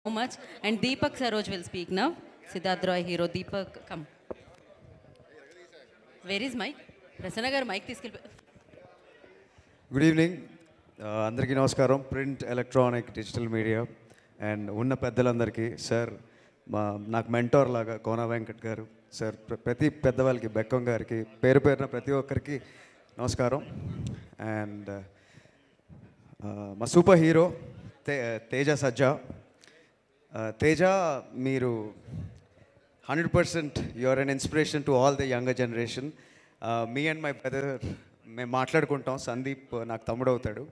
much. And Deepak Saroj will speak now. Siddharth Roy hero Deepak, come. Where is mic? Prasanna garu mic తీసుకెళ్ళి. Good evening అందరికీ నమస్కారం. Print, electronic, digital media and ఉన్న పెద్దలందరికీ sir, నాకు mentor లాగా కోన వెంకట్ గారు sir, ప్రతి పెద్దవాళ్ళకి, బెక్కం గారికి, పేరు పేరున ప్రతి ఒక్కరికి నమస్కారం. అండ్ మా సూపర్ హీరో తేజ సజ్జా. తేజ, మీరు 100% you're an inspiration to all the younger generation. మీ అండ్ మై బ్రదర్ మేము మాట్లాడుకుంటాం. సందీప్ నాకు తమ్ముడు అవుతాడు.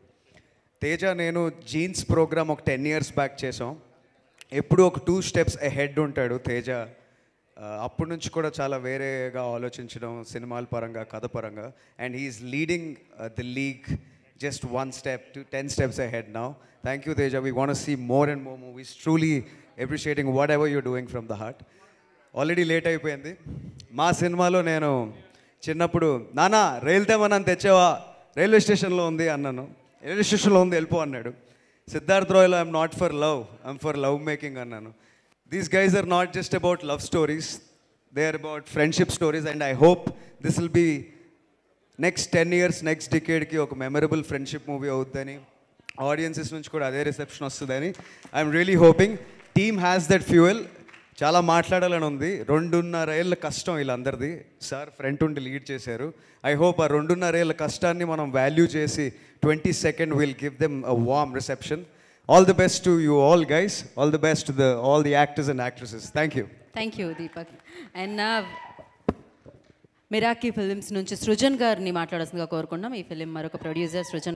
తేజ నేను జీన్స్ ప్రోగ్రామ్ ఒక 10 years బ్యాక్ చేసాం. ఎప్పుడు ఒక 2 steps అహెడ్ ఉంటాడు తేజ. అప్పటి నుంచి కూడా చాలా వేరేగా ఆలోచించడం, సినిమాల పరంగా, కథ పరంగా. And he's leading the league just 1 step to 10 steps ahead now. Thank you, Teja. We want to see more and more movies. Truly appreciating whatever you're doing from the heart. Already late అయిపోయింది. మా సినిమాలో నేను చిన్నప్పుడు నానా రైలు తెమ్మని తెచ్చావా, railway స్టేషన్లో ఉంది అన్నాను. రైల్వే స్టేషన్లో ఉంది వెళ్ళిపో అన్నాడు. సిద్ధార్థ్ రాయ్లో I'm not for love, I'm for love making అన్నాను. These guys are not just about love stories, they are about friendship stories. And I hope this will be next 10 years, next డికేడ్కి ఒక memorable friendship movie అవుద్దని, audiences నుంచి కూడా అదే reception వస్తుందని I'm really hoping. Team has that fuel. చాలా మాట్లాడాలని ఉంది. 2.5 ఏళ్ళ కష్టం వీళ్ళందరిది. సార్ ఫ్రంట్ ఉండి లీడ్ చేశారు. ఐ హోప్ ఆ 2.5 ఏళ్ళ కష్టాన్ని మనం వాల్యూ చేసి 22nd will give them a warm reception. All the best to you all guys. All the best to all the actors and actresses. Thank you. Thank you Deepak. And Miraki films నుంచి సృజన్ గారిని మాట్లాడాల్సిందిగా కోరుకున్నాం. ఈ ఫిలిం మరొక producer Srujan